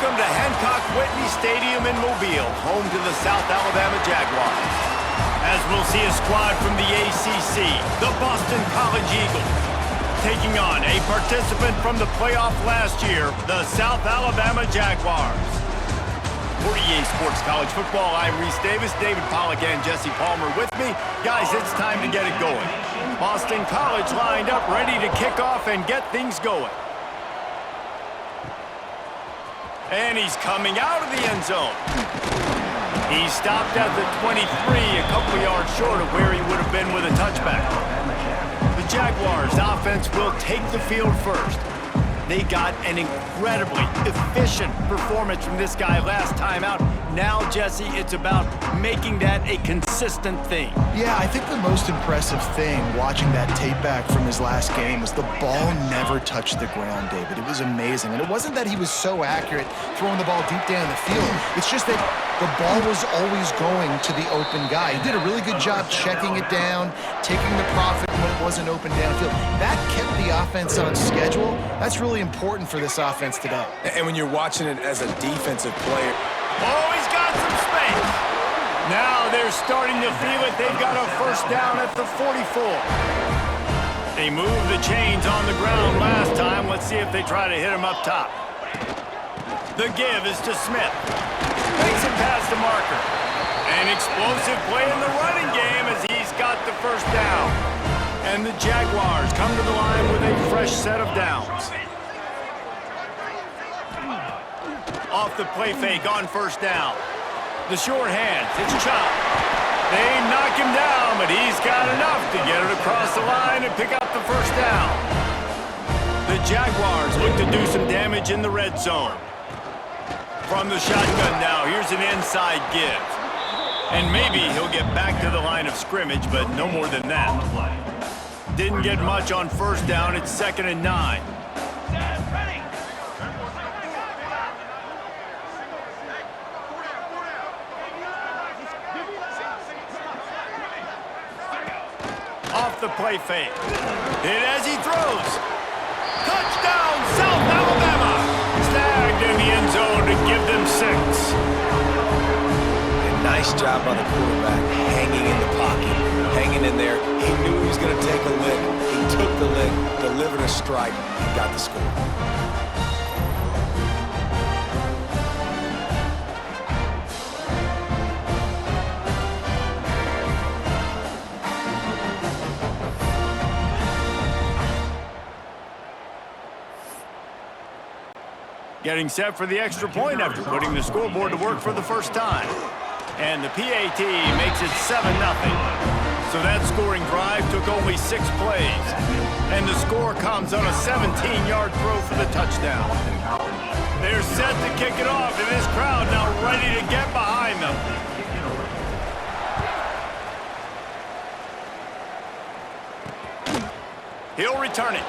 Welcome to Hancock-Whitney Stadium in Mobile, home to the South Alabama Jaguars. As we'll see a squad from the ACC, the Boston College Eagles, taking on a participant from the playoff last year, the South Alabama Jaguars. For EA Sports College Football, I'm Reese Davis, David Pollack, and Jesse Palmer with me. Guys, it's time to get it going. Boston College lined up, ready to kick off and get things going. And he's coming out of the end zone. He stopped at the 23, a couple yards short of where he would have been with a touchback. The Jaguars' offense will take the field first. They got an incredibly efficient performance from this guy last time out. Now, Jesse, it's about making that a consistent thing. Yeah, I think the most impressive thing watching that tape back from his last game was the ball never touched the ground, David. It was amazing. And it wasn't that he was so accurate throwing the ball deep down the field. It's just that the ball was always going to the open guy. He did a really good job checking it down, taking the profit when it wasn't open downfield. That kept the offense on schedule. That's really important for this offense today. And when you're watching it as a defensive player. Oh, he's got some space. Now they're starting to feel it. They've got a first down at the 44. They moved the chains on the ground last time. Let's see if they try to hit him up top. The give is to Smith. Makes it past the marker. An explosive play in the running game as he's got the first down. And the Jaguars come to the line with a fresh set of downs. Off the play fake on first down. The short hands, it's Chop. They knock him down, but he's got enough to get it across the line and pick up the first down. The Jaguars look to do some damage in the red zone. From the shotgun now, here's an inside give. And maybe he'll get back to the line of scrimmage, but no more than that. Didn't get much on first down. It's 2nd and 9. Off the play fake. Hit as he throws. Touchdown, South Alabama. Snagged in the end zone to give them 6. And nice job by the quarterback, hanging in the pocket, hanging in there. He knew he was going to take a lick. He took the lick, delivered a strike, and got the score. Getting set for the extra point after putting the scoreboard to work for the first time. And the PAT makes it 7-0. So that scoring drive took only 6 plays. And the score comes on a 17-yard throw for the touchdown. They're set to kick it off, and this crowd now ready to get behind them. He'll return it.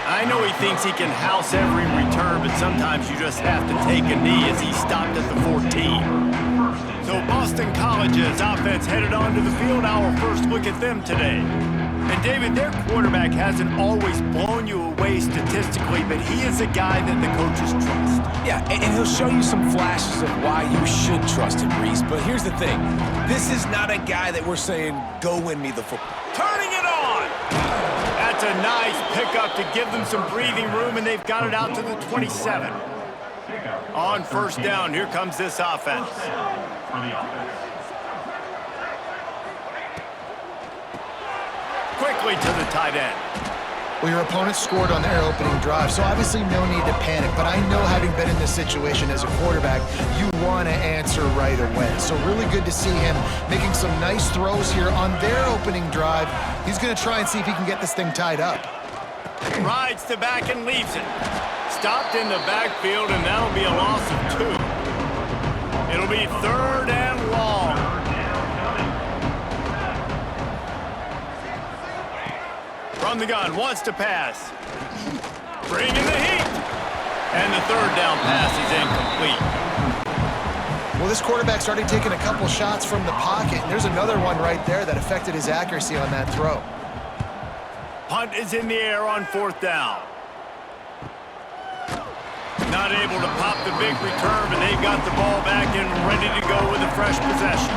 I know he thinks he can house every return, but sometimes you just have to take a knee as he stopped at the 14. So Boston College's offense headed onto the field. Our first look at them today. And David, their quarterback hasn't always blown you away statistically, but he is a guy that the coaches trust. Yeah, and he'll show you some flashes of why you should trust him, Reese. But here's the thing. This is not a guy that we're saying, go win me the football. Turning it on! That's a nice pickup to give them some breathing room, and they've got it out to the 27. On first down, here comes this offense. Quickly to the tight end. Well, your opponent scored on their opening drive, so obviously no need to panic. But I know, having been in this situation as a quarterback, you want to answer right away. So really good to see him making some nice throws here on their opening drive. He's going to try and see if he can get this thing tied up. Rides to back and leaves it. Stopped in the backfield, and that'll be a loss of 2. It'll be 3rd and long. From the gun, wants to pass. Bringing the heat. And the 3rd down pass is incomplete. Well, this quarterback started taking a couple shots from the pocket, and there's another one right there that affected his accuracy on that throw. Punt is in the air on 4th down. Not able to pop the big return, but they've got the ball back and ready to go with a fresh possession.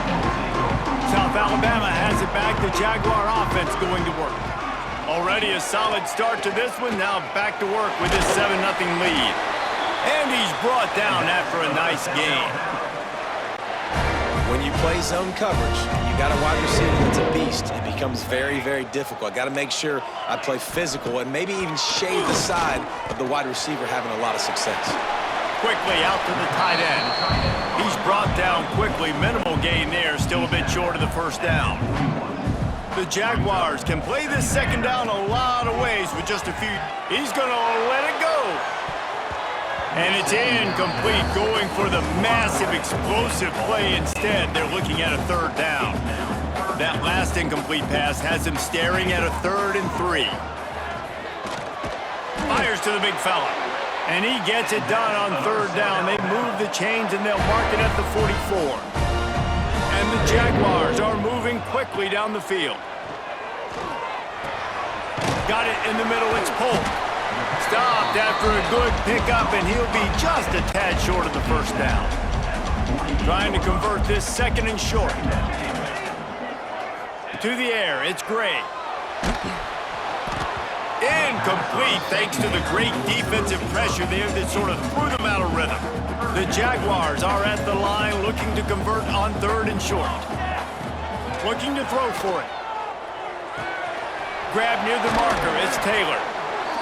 South Alabama has it back. The Jaguar offense going to work. Already a solid start to this one. Now back to work with this 7-0 lead. And he's brought down after a nice game. When you play zone coverage, you got a wide receiver that's a beast. It becomes very, very difficult. I got to make sure I play physical and maybe even shade the side of the wide receiver having a lot of success. Quickly out to the tight end. He's brought down quickly. Minimal gain there. Still a bit short of the first down. The Jaguars can play this second down a lot of ways with just a few. He's going to let it go. And it's incomplete, going for the massive explosive play instead. They're looking at a third down. That last incomplete pass has him staring at a 3rd and 3. Fires to the big fella. And he gets it done on third down. They move the chains and they'll mark it at the 44. And the Jaguars are moving quickly down the field. Got it in the middle, it's Polk. Stopped after a good pickup, and he'll be just a tad short of the first down. Trying to convert this 2nd and short. To the air, it's Gray. Incomplete, thanks to the great defensive pressure there that sort of threw them out of rhythm. The Jaguars are at the line looking to convert on 3rd and short. Looking to throw for it. Grab near the marker, it's Taylor.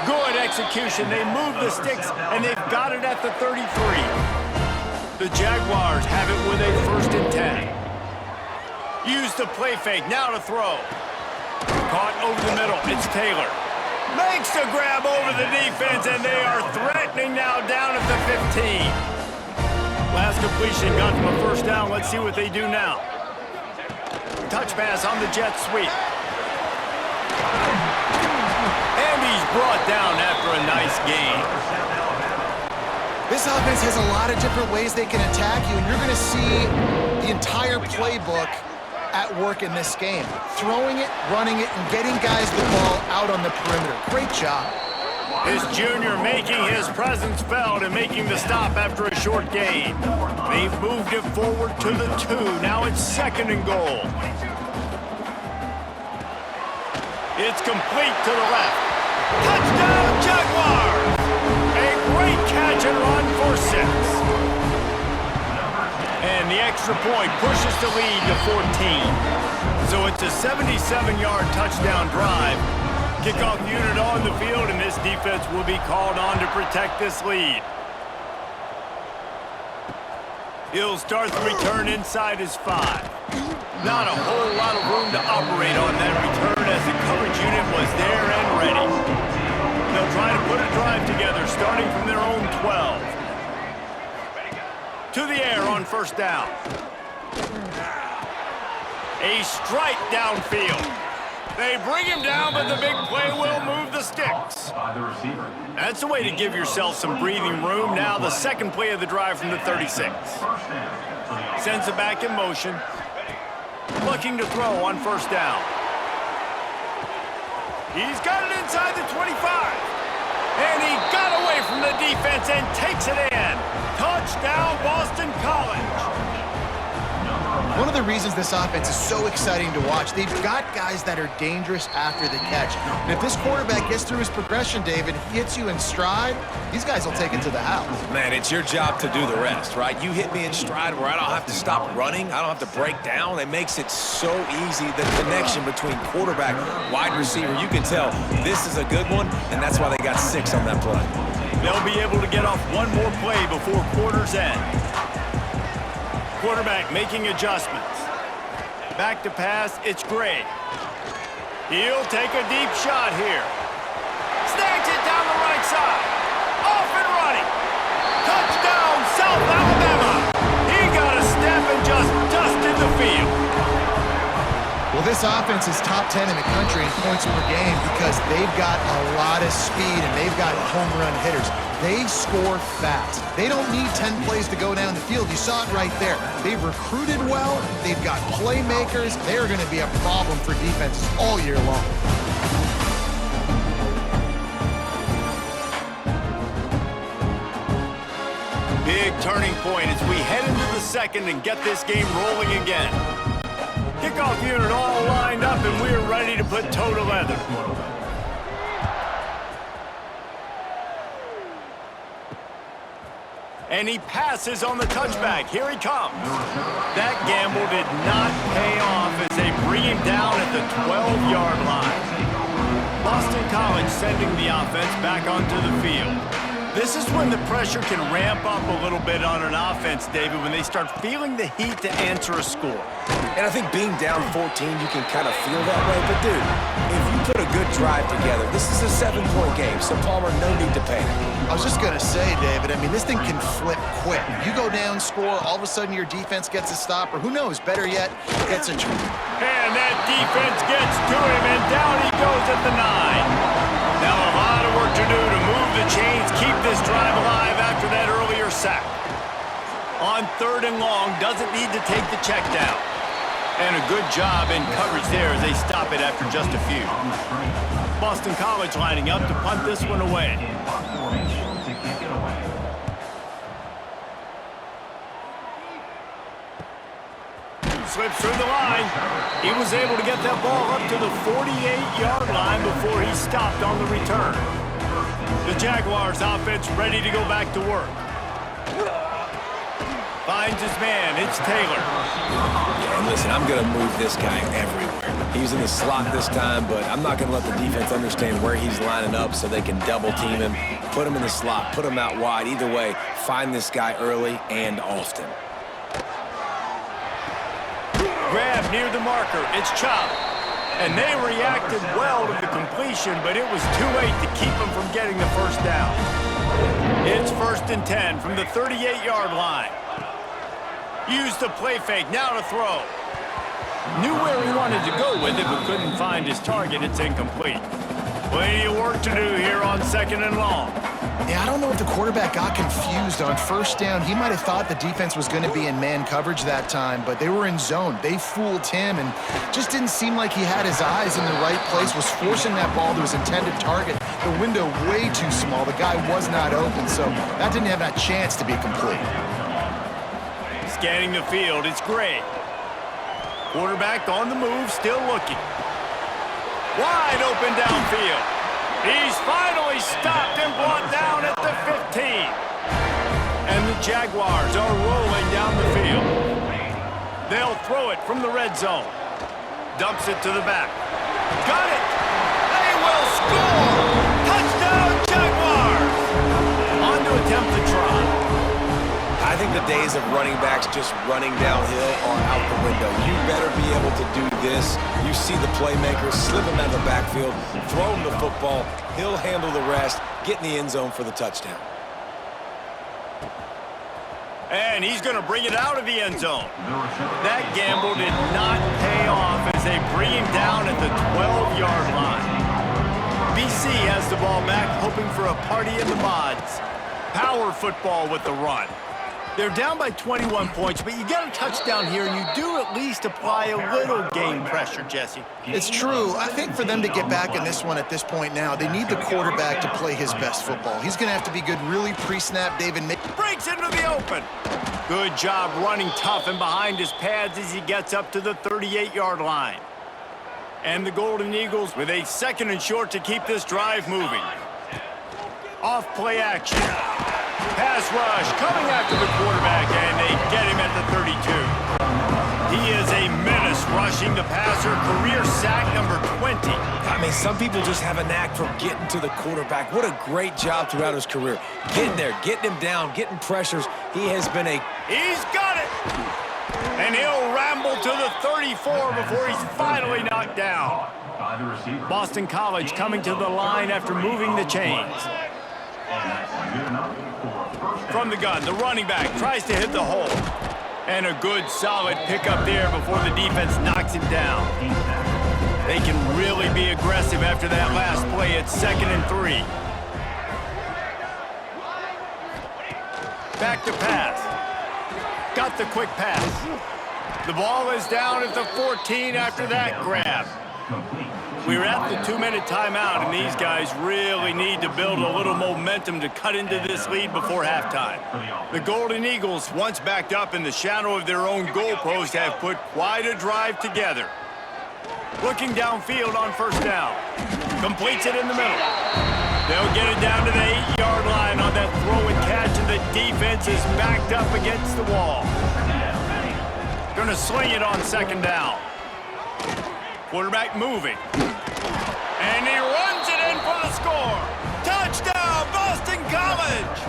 Good execution. They move the sticks, and they've got it at the 33. The Jaguars have it with a 1st and 10. Use the play fake. Now to throw. Caught over the middle. It's Taylor. Makes the grab over the defense, and they are threatening now down at the 15. Last completion got them a first down. Let's see what they do now. Touch pass on the jet sweep. And he's brought down after a nice game. This offense has a lot of different ways they can attack you, and you're going to see the entire playbook at work in this game. Throwing it, running it, and getting guys the ball out on the perimeter. Great job. This junior making his presence felt and making the stop after a short gain. They've moved it forward to the 2. Now it's 2nd and goal. It's complete to the left. Touchdown, Jaguars! A great catch and run for 6. And the extra point pushes the lead to 14. So it's a 77-yard touchdown drive. Kickoff unit on the field, and this defense will be called on to protect this lead. He'll start the return inside his 5. Not a whole lot of room to operate on that return as the coverage unit was there and ready. They'll try to put a drive together starting from their own 12. To the air on 1st down. A strike downfield. They bring him down, but the big play will move the sticks. That's a way to give yourself some breathing room. Now the 2nd play of the drive from the 36. Sends it back in motion. Looking to throw on 1st down. He's got it inside the 25. And he got away from the defense and takes it in. Touchdown, Boston College. One of the reasons this offense is so exciting to watch, they've got guys that are dangerous after the catch. And if this quarterback gets through his progression, David, he hits you in stride, these guys will take it to the house. Man, it's your job to do the rest, right? You hit me in stride where I don't have to stop running. I don't have to break down. It makes it so easy, the connection between quarterback, wide receiver. You can tell this is a good one, and that's why they got 6 on that play. They'll be able to get off one more play before quarter's end. Quarterback making adjustments. Back to pass, it's Gray. He'll take a deep shot here. Snags it down the right side. Off and running. Touchdown, South Alabama. He got a step and just dusted the field. Well, this offense is top 10 in the country in points per game because they've got a lot of speed and they've got home run hitters. They score fast. They don't need 10 plays to go down the field. You saw it right there. They've recruited well. They've got playmakers. They're going to be a problem for defenses all year long. big turning point as we head into the second and get this game rolling again. Kickoff unit all lined up, and we're ready to put toe to leather. And he passes on the touchback. Here he comes. That gamble did not pay off as they bring him down at the 12-yard line. Boston College sending the offense back onto the field. This is when the pressure can ramp up a little bit on an offense, David, when they start feeling the heat to answer a score. And I think being down 14, you can kind of feel that way. But, dude, if you put a good drive together, this is a 7-point game, so Palmer, no need to panic. I was just going to say, David, I mean, this thing can flip quick. You go down, score, all of a sudden your defense gets a stop, or who knows, better yet, gets a turn. And that defense gets to him, and down he goes at the 9. Now a lot of work to do to move the chains, keep this drive alive after that earlier sack. On 3rd and long, doesn't need to take the check down. And a good job in coverage there as they stop it after just a few. Boston College lining up to punt this one away. Slips through the line. He was able to get that ball up to the 48-yard line before he stopped on the return. The Jaguars offense ready to go back to work. Finds his man. It's Taylor. Yeah, and listen, I'm going to move this guy everywhere. He's in the slot this time, but I'm not going to let the defense understand where he's lining up so they can double team him, put him in the slot, put him out wide. Either way, find this guy early and often. Grab near the marker. It's Chop. And they reacted well to the completion, but it was too late to keep him from getting the first down. It's 1st and 10 from the 38-yard line. Used the play fake, now to throw. Knew where he wanted to go with it, but couldn't find his target. It's incomplete. Plenty of work to do here on 2nd and long. Yeah, I don't know if the quarterback got confused on 1st down. He might have thought the defense was going to be in man coverage that time, but they were in zone. They fooled him and just didn't seem like he had his eyes in the right place, was forcing that ball to his intended target. The window way too small. The guy was not open, so that didn't have that chance to be complete. Scanning the field, it's Gray. Quarterback on the move, still looking. Wide open downfield. He's finally stopped and brought down at the 15. And the Jaguars are rolling down the field. They'll throw it from the red zone. Dumps it to the back. Got it! They will score! Touchdown, Jaguars! On to attempt the try. I think the days of running backs just running downhill are out the window. You better be able to do this. You see the playmaker, slip him out of the backfield, throw him the football. He'll handle the rest, get in the end zone for the touchdown. And he's going to bring it out of the end zone. That gamble did not pay off as they bring him down at the 12-yard line. BC has the ball back, hoping for a party in the mods. Power football with the run. They're down by 21 points, but you get a touchdown here, and you do at least apply a little game pressure, Jesse. It's true. I think for them to get back in this one at this point now, they need the quarterback to play his best football. He's going to have to be good really pre-snap. David breaks into the open. Good job running tough and behind his pads as he gets up to the 38-yard line. And the Golden Eagles with a 2nd and short to keep this drive moving. Off play action. Pass rush coming after the quarterback, and they get him at the 32. He is a menace rushing the passer, career sack number 20. I mean, some people just have a knack for getting to the quarterback. What a great job throughout his career. Getting there, getting him down, getting pressures. He has been a... He's got it! And he'll ramble to the 34 before he's finally knocked down. Boston College coming to the line after moving the chains. From the gun, the running back tries to hit the hole. And a good, solid pickup there before the defense knocks him down. They can really be aggressive after that last play. It's 2nd and 3. Back to pass. Got the quick pass. The ball is down at the 14 after that grab. We're at the 2-minute timeout, and these guys really need to build a little momentum to cut into this lead before halftime. The Golden Eagles, once backed up in the shadow of their own goalpost, have put quite a drive together. Looking downfield on first down. Completes it in the middle. They'll get it down to the 8-yard line on that throw and catch, and the defense is backed up against the wall. Gonna sling it on second down. Quarterback moving. And he runs it in for the score. Touchdown, Boston College!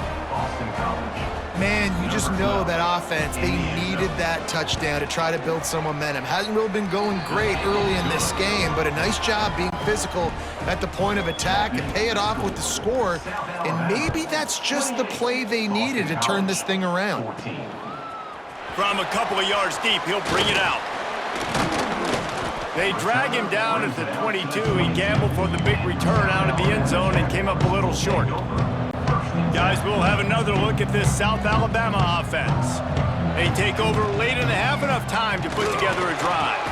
Man, you just know that offense, they needed that touchdown to try to build some momentum. Hasn't really been going great early in this game, but a nice job being physical at the point of attack and pay it off with the score. And maybe that's just the play they needed to turn this thing around. From a couple of yards deep, he'll bring it out. They drag him down at the 22. He gambled for the big return out of the end zone and came up a little short. Guys, we'll have another look at this South Alabama offense. They take over late in the half, enough time to put together a drive.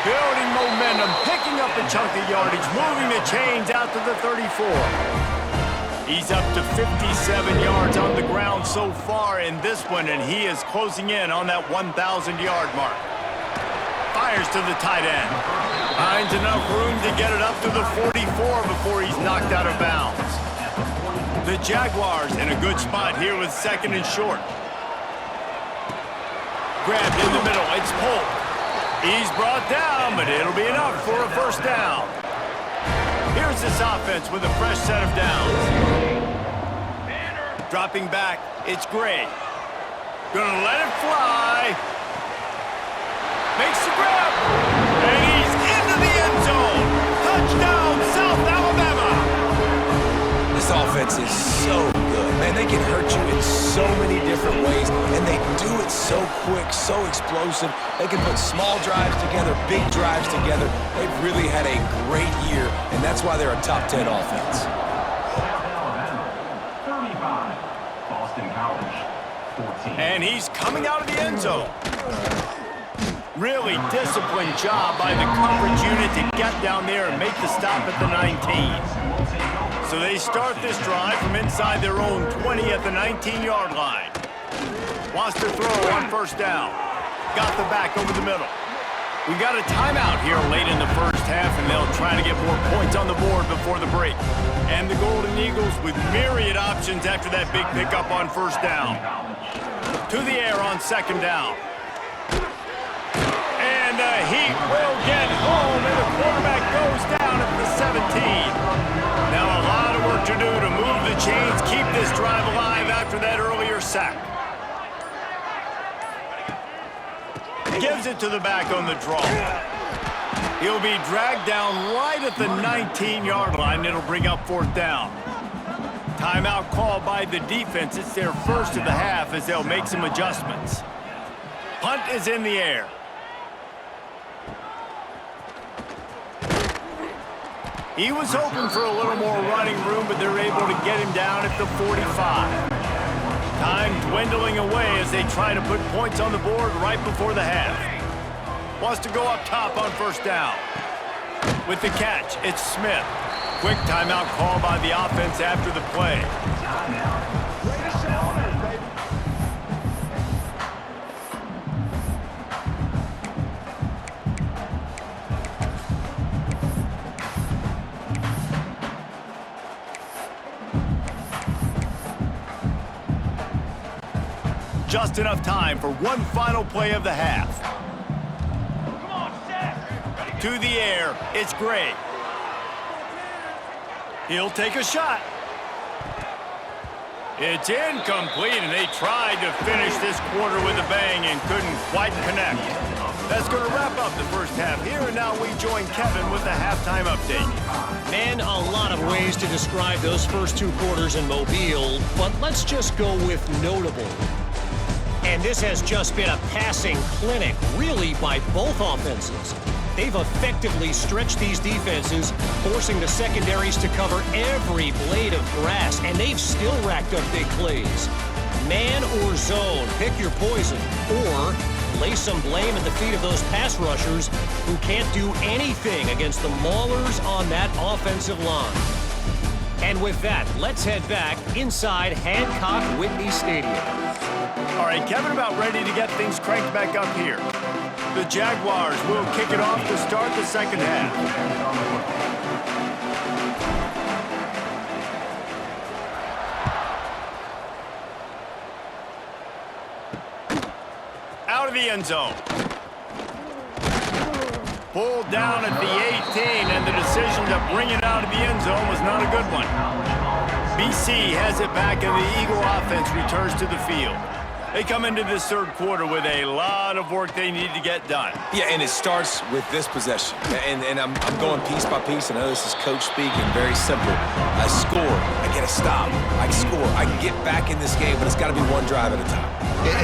Building momentum, picking up a chunk of yardage, moving the chains out to the 34. He's up to 57 yards on the ground so far in this one, and he is closing in on that 1,000-yard mark. Fires to the tight end. Finds enough room to get it up to the 44 before he's knocked out of bounds. The Jaguars in a good spot here with second and short. Grabbed in the middle. It's Polk. He's brought down, but it'll be enough for a first down. Here's this offense with a fresh set of downs. Dropping back, it's Gray. Gonna let it fly. Makes the grab. And he's into the end zone. Touchdown, South Alabama. This offense is so good. Man, they can hurt you in so many different ways, and they do it so quick, so explosive. They can put small drives together, big drives together. They've really had a great year, and that's why they're a top 10 offense. 35, Boston College, 14. And he's coming out of the end zone. Really disciplined job by the coverage unit to get down there and make the stop at the 19. So they start this drive from inside their own 20 at the 19-yard line. Wants to throw on first down. Got the back over the middle. We got a timeout here late in the first half, and they'll try to get more points on the board before the break. And the Golden Eagles with myriad options after that big pickup on first down. To the air on second down. And the Heat will get home, and the quarterback goes down at the 17. Now a lot of work to do to move the chains, keep this drive alive after that earlier sack. Gives it to the back on the draw. He'll be dragged down right at the 19-yard line. It'll bring up fourth down. Timeout called by the defense. It's their first of the half as they'll make some adjustments. Punt is in the air. He was hoping for a little more running room, but they're able to get him down at the 45. Time dwindling away as they try to put points on the board right before the half. Wants to go up top on first down. With the catch, it's Smith. Quick timeout call by the offense after the play. Just enough time for one final play of the half. To the air, it's Gray. He'll take a shot. It's incomplete, and they tried to finish this quarter with a bang and couldn't quite connect. That's going to wrap up the first half here, and now we join Kevin with the halftime update. Man, a lot of ways to describe those first two quarters in Mobile, but let's just go with notable. And this has just been a passing clinic, really, by both offenses. They've effectively stretched these defenses, forcing the secondaries to cover every blade of grass, and they've still racked up big plays. Man or zone, pick your poison, or lay some blame at the feet of those pass rushers who can't do anything against the maulers on that offensive line. And with that, let's head back inside Hancock-Whitney Stadium. All right, Kevin, about ready to get things cranked back up here. The Jaguars will kick it off to start the second half. Out of the end zone. Pulled down at the 18, and the decision to bring it out of the end zone was not a good one. BC has it back, and the Eagle offense returns to the field. They come into this third quarter with a lot of work they need to get done. Yeah, and it starts with this possession. And I'm going piece by piece. I know this is coach speaking, very simple. I score, I get a stop, I score, I can get back in this game, but it's got to be one drive at a time.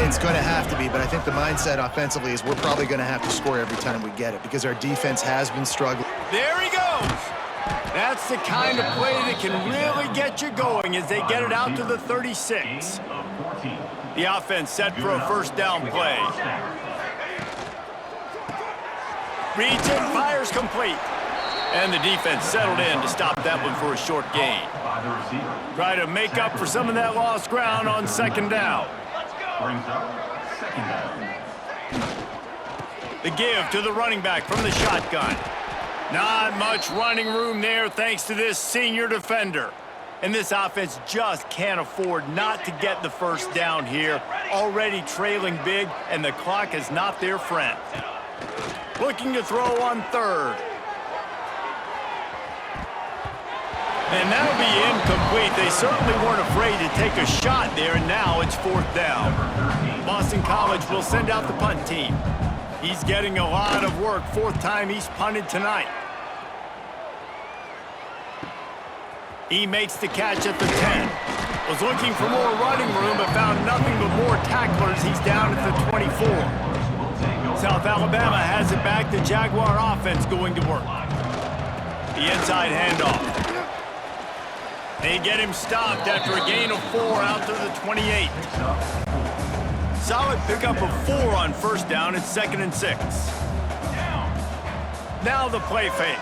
It's going to have to be, but I think the mindset offensively is we're probably going to have to score every time we get it because our defense has been struggling. There he goes. That's the kind of play that can really get you going as they get it out to the 36. The offense set for a first down play. Reads it, fires complete. And the defense settled in to stop that one for a short gain. Try to make up for some of that lost ground on second down. The give to the running back from the shotgun. Not much running room there thanks to this senior defender. And this offense just can't afford not to get the first down here. Already trailing big, and the clock is not their friend. Looking to throw on third. And that'll be incomplete. They certainly weren't afraid to take a shot there, and now it's fourth down. Boston College will send out the punt team. He's getting a lot of work. Fourth time he's punted tonight. He makes the catch at the 10. Was looking for more running room, but found nothing but more tacklers. He's down at the 24. South Alabama has it back. The Jaguar offense going to work. The inside handoff. They get him stopped after a gain of 4 out to the 28. Solid pickup of 4 on first down. It's 2nd and 6. Now the play fake.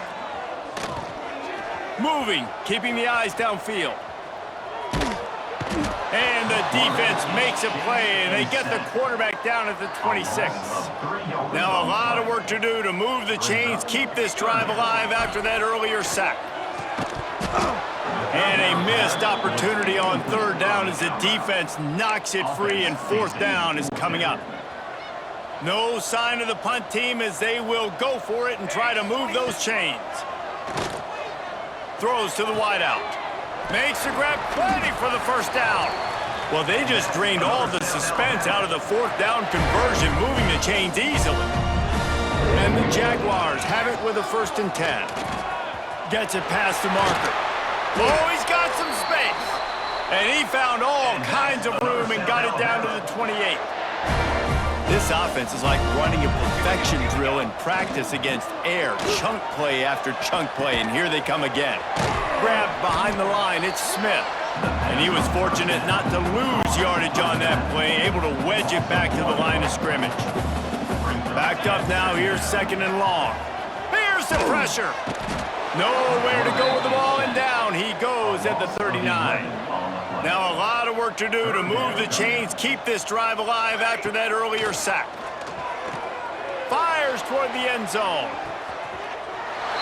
Moving, keeping the eyes downfield. And the defense makes a play, and they get the quarterback down at the 26. Now a lot of work to do to move the chains, keep this drive alive after that earlier sack. And a missed opportunity on third down as the defense knocks it free, and fourth down is coming up. No sign of the punt team as they will go for it and try to move those chains. Throws to the wideout. Makes the grab, plenty for the first down. Well, they just drained all the suspense out of the fourth down conversion, moving the chains easily. And the Jaguars have it with a 1st and 10. Gets it past the marker. Oh, he's got some space. And he found all kinds of room and got it down to the 28. This offense is like running a perfection drill in practice against air. Chunk play after chunk play, and here they come again. Grabbed behind the line, it's Smith. And he was fortunate not to lose yardage on that play, able to wedge it back to the line of scrimmage. Backed up now, here's 2nd and long. Here's the pressure. Nowhere to go with the ball, and down he goes at the 39. Now a lot of work to do to move the chains, keep this drive alive after that earlier sack. Fires toward the end zone.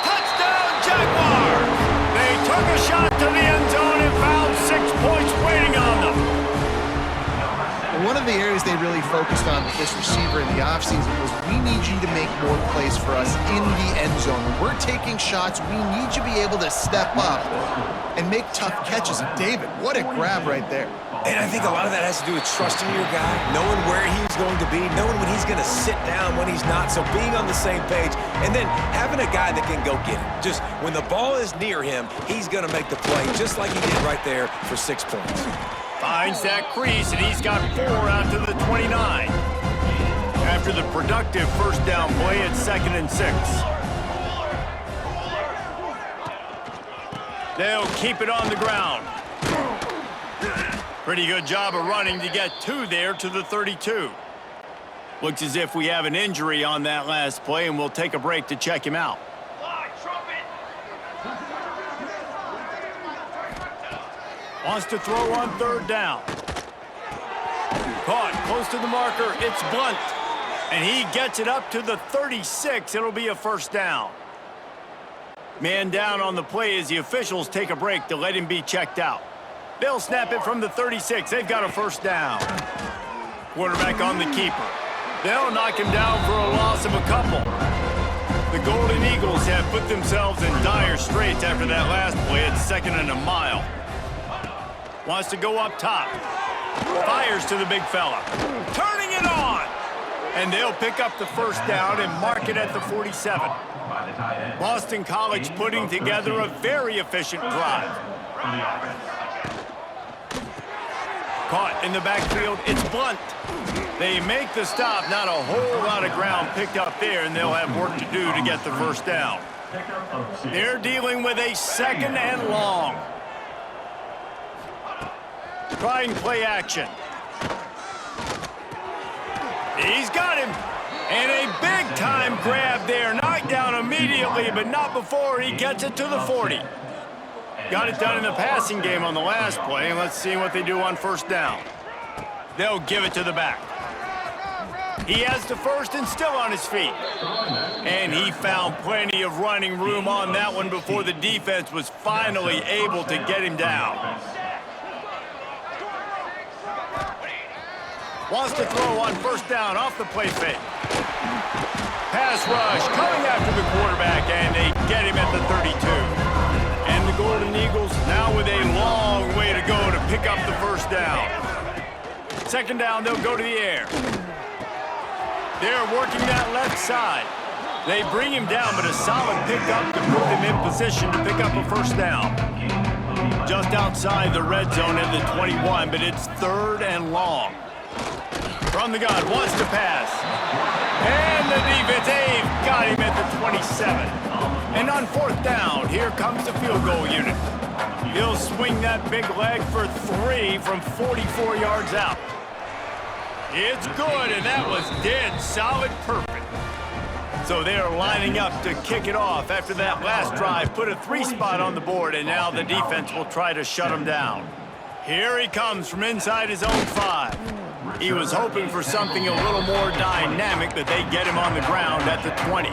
Touchdown, Jaguars! They took a shot to the end zone and found 6 points waiting on them. One of the areas they really focused on with this receiver in the offseason was we need you to make more plays for us in the end zone. When we're taking shots, we need you to be able to step up and make tough catches. And David, what a grab right there. And I think a lot of that has to do with trusting your guy, knowing where he's going to be, knowing when he's going to sit down, when he's not, so being on the same page, and then having a guy that can go get it. Just when the ball is near him, he's going to make the play, just like he did right there for 6 points. Finds that crease, and he's got 4 out to the 29. After the productive first down play, it's 2nd and 6. They'll keep it on the ground. Pretty good job of running to get 2 there to the 32. Looks as if we have an injury on that last play, and we'll take a break to check him out. Wants to throw on third down. Caught close to the marker. It's Blunt. And he gets it up to the 36. It'll be a first down. Man down on the play as the officials take a break to let him be checked out. They'll snap it from the 36. They've got a first down. Quarterback on the keeper. They'll knock him down for a loss of a couple. The Golden Eagles have put themselves in dire straits after that last play. It's 2nd and a mile. Wants to go up top. Fires to the big fella. Turning it on! And they'll pick up the first down and mark it at the 47. Boston College putting together a very efficient drive. Caught in the backfield, it's Blunt. They make the stop, not a whole lot of ground picked up there, and they'll have work to do to get the first down. They're dealing with a 2nd and long. Trying play action. He's got him. And a big-time grab there. Knocked down immediately, but not before he gets it to the 40. Got it done in the passing game on the last play, and let's see what they do on first down. They'll give it to the back. He has the first and still on his feet. And he found plenty of running room on that one before the defense was finally able to get him down. Wants to throw on first down off the play fake. Pass rush coming after the quarterback, and they get him at the 32. And the Golden Eagles now with a long way to go to pick up the first down. 2nd down, they'll go to the air. They're working that left side. They bring him down, but a solid pickup to put them in position to pick up a first down. Just outside the red zone at the 21, but it's 3rd and long. From the gun, wants to pass. And the defense, they've got him at the 27. And on 4th down, here comes the field goal unit. He'll swing that big leg for 3 from 44 yards out. It's good, and that was dead solid perfect. So they're lining up to kick it off after that last drive. Put a 3 spot on the board, and now the defense will try to shut him down. Here he comes from inside his own 5. He was hoping for something a little more dynamic, but they get him on the ground at the 20.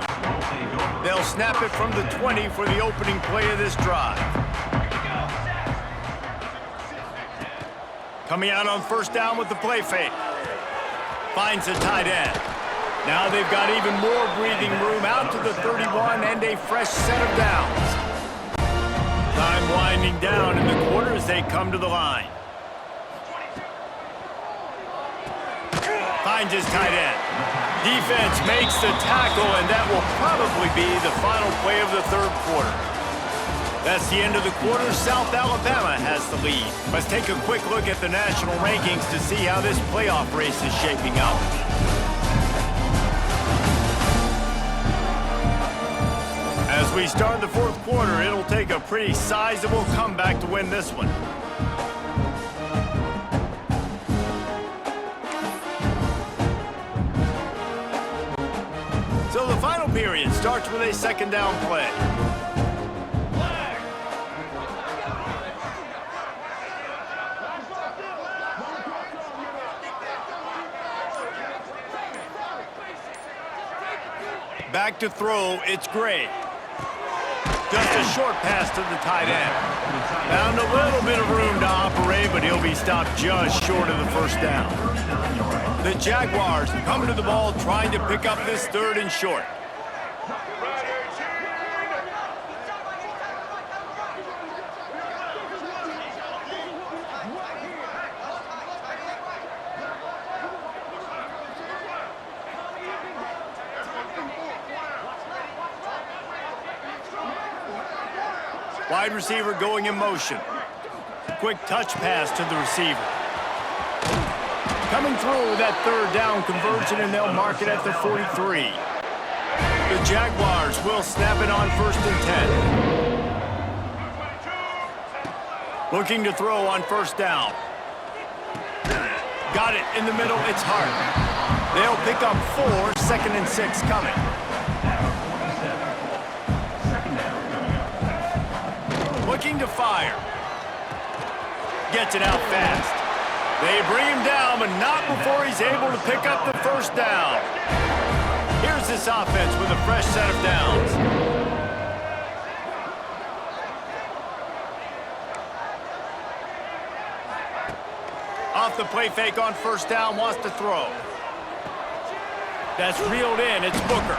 They'll snap it from the 20 for the opening play of this drive. Coming out on first down with the play fake. Finds a tight end. Now they've got even more breathing room out to the 31 and a fresh set of downs. Time winding down in the quarter as they come to the line. Finds his tight end. Defense makes the tackle, and that will probably be the final play of the 3rd quarter. That's the end of the quarter. South Alabama has the lead. Let's take a quick look at the national rankings to see how this playoff race is shaping up. As we start the 4th quarter, it'll take a pretty sizable comeback to win this one. So the final period starts with a 2nd down play. Back to throw, it's Gray. Just a short pass to the tight end. Found a little bit of room to operate, but he'll be stopped just short of the first down. The Jaguars come to the ball trying to pick up this 3rd and short. Wide receiver going in motion. Quick touch pass to the receiver. Coming through that 3rd down conversion, and they'll mark it at the 43. The Jaguars will snap it on 1st and 10. Looking to throw on first down. Got it in the middle, it's Hart. They'll pick up 4, 2nd and 6 coming. Looking to fire. Gets it out fast. They bring him down, but not before he's able to pick up the first down. Here's this offense with a fresh set of downs. Off the play fake on first down, wants to throw. That's reeled in, it's Booker.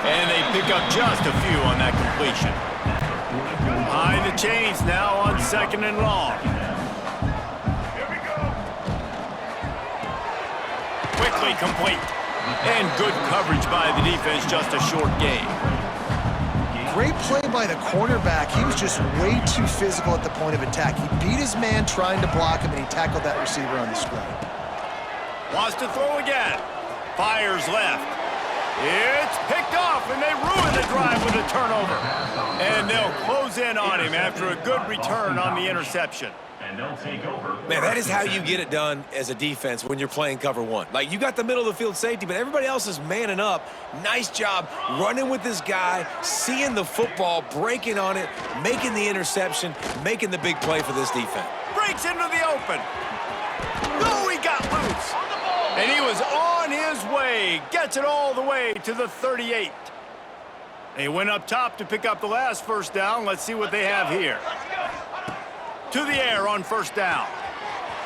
And they pick up just a few on that completion. Behind the chains now on 2nd and long. Quickly complete. And good coverage by the defense, just a short gain. Great play by the cornerback. He was just way too physical at the point of attack. He beat his man trying to block him, and he tackled that receiver on the screen. Wants to throw again. Fires left. It's picked off, and they ruin the drive with a turnover. And they'll close in on him after a good return on the interception. And they'll take over. Man, that is how you get it done as a defense when you're playing cover one. Like, you got the middle of the field safety, but everybody else is manning up. Nice job running with this guy, seeing the football, breaking on it, making the interception, making the big play for this defense. Breaks into the open. No, he got loose. And he was on his way. Gets it all the way to the 38. They went up top to pick up the last first down. Let's see what they have here. To the air on first down.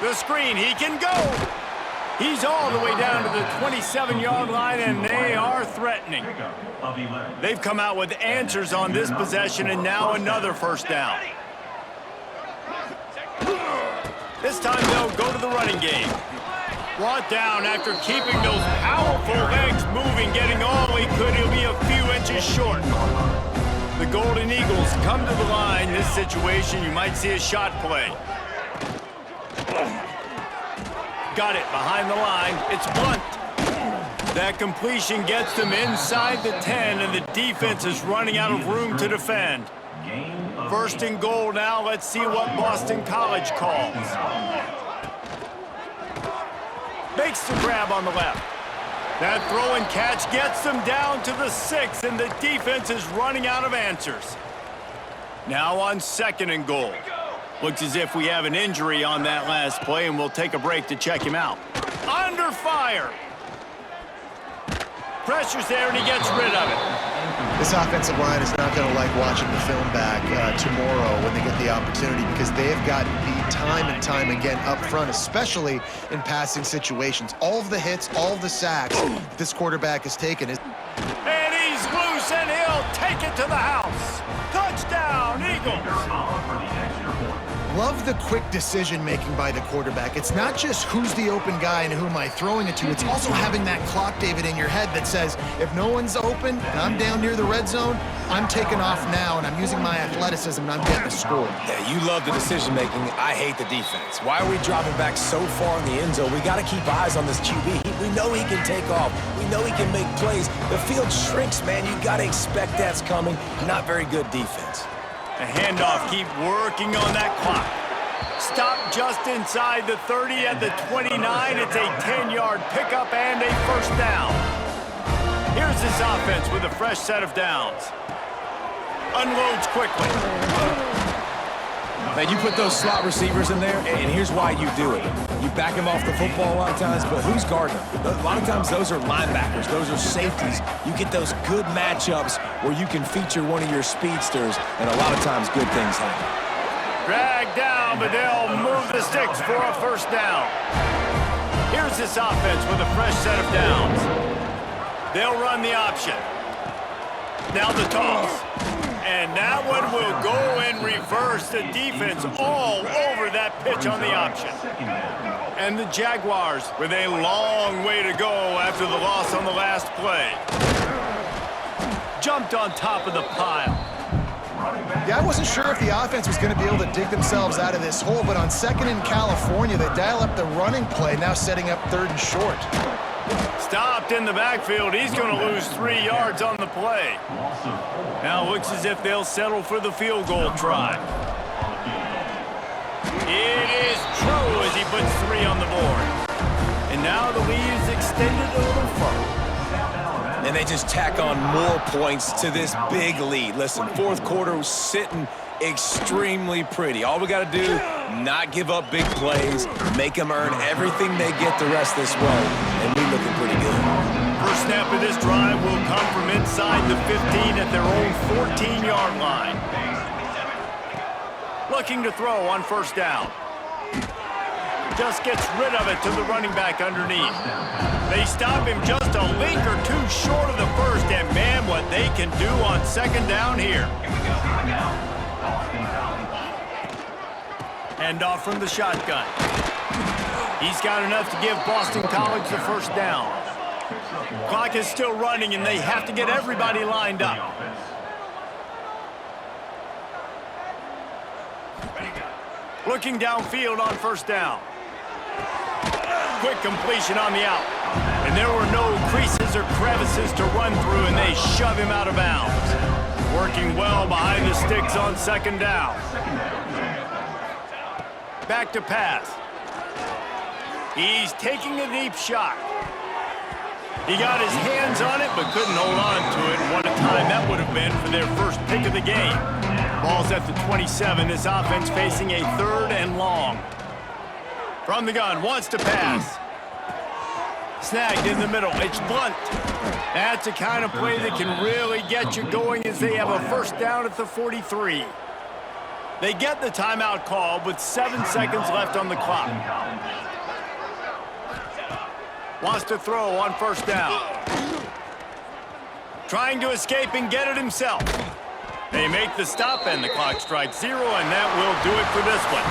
The screen, he can go. He's all the way down to the 27-yard line, and they are threatening. They've come out with answers on this possession, and now another first down. This time they'll go to the running game. Brought down after keeping those powerful legs moving, getting all he could. He'll be a few inches short. The Golden Eagles come to the line. This situation, you might see a shot play. Got it behind the line. It's Blunt. That completion gets them inside the 10, and the defense is running out of room to defend. First and goal now. Let's see what Boston College calls. Makes the grab on the left. That throw and catch gets them down to the 6, and the defense is running out of answers. Now on 2nd and goal. Looks as if we have an injury on that last play, and we'll take a break to check him out. Under fire. Pressure's there, and he gets rid of it. This offensive line is not going to like watching the film back tomorrow when they get the opportunity, because they have gotten beat time and time again up front, especially in passing situations. All of the hits, all of the sacks this quarterback has taken. And he's loose, and he'll take it to the house. Touchdown, Eagles. Love the quick decision-making by the quarterback. It's not just who's the open guy and who am I throwing it to. It's also having that clock, David, in your head that says, if no one's open and I'm down near the red zone, I'm taking off now, and I'm using my athleticism, and I'm getting a score. Yeah, you love the decision-making. I hate the defense. Why are we dropping back so far in the end zone? We got to keep eyes on this QB. We know he can take off. We know he can make plays. The field shrinks, man. You got to expect that's coming. Not very good defense. The handoff, keep working on that clock. Stop just inside the 30 at the 29. It's a 10-yard pickup and a first down. Here's this offense with a fresh set of downs. Unloads quickly. Man, you put those slot receivers in there, and here's why you do it. You back them off the football a lot of times, but who's guarding them? A lot of times those are linebackers. Those are safeties. You get those good matchups where you can feature one of your speedsters, and a lot of times good things happen. Dragged down, but they'll move the sticks for a first down. Here's this offense with a fresh set of downs. They'll run the option. Now the toss. And that one will go in reverse. The defense all over that pitch on the option. And the Jaguars with a long way to go after the loss on the last play. Jumped on top of the pile. Yeah, I wasn't sure if the offense was going to be able to dig themselves out of this hole, but on 2nd in California, they dial up the running play, now setting up 3rd and short. Stopped in the backfield. He's going to lose 3 yards on the play. Now looks as if they'll settle for the field goal try. It is true as he puts 3 on the board. And now the lead is extended a little further. And they just tack on more points to this big lead. Listen, fourth quarter was sitting extremely pretty. All we got to do, not give up big plays, make them earn everything they get the rest this way, and we looking pretty good. First snap of this drive will come from inside the 15 at their own 14-yard line. Looking to throw on first down. Just gets rid of it to the running back underneath. They stop him just a link or two short of the first, and man, what they can do on second down here. Hand off from the shotgun. He's got enough to give Boston College the first down. Clock is still running, and they have to get everybody lined up. Looking downfield on first down. Quick completion on the out. And there were no creases or crevices to run through, and they shove him out of bounds. Working well behind the sticks on second down. Back to pass. He's taking a deep shot. He got his hands on it, but couldn't hold on to it. And what a time that would have been for their first pick of the game. Ball's at the 27. This offense facing a 3rd and long. From the gun, wants to pass. Snagged in the middle. It's Blunt. That's the kind of play that can really get you going as they have a first down at the 43. They get the timeout call with 7 seconds left on the clock. Wants to throw on first down. Trying to escape and get it himself. They make the stop, and the clock strikes 0, and that will do it for this one.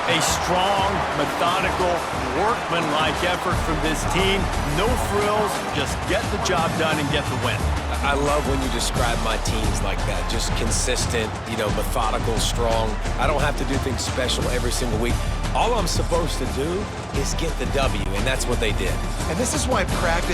A strong, methodical, workmanlike effort from this team. No frills, just get the job done and get the win. I love when you describe my teams like that. Just consistent, methodical, strong. I don't have to do things special every single week. All I'm supposed to do is get the W, and that's what they did. And this is why practice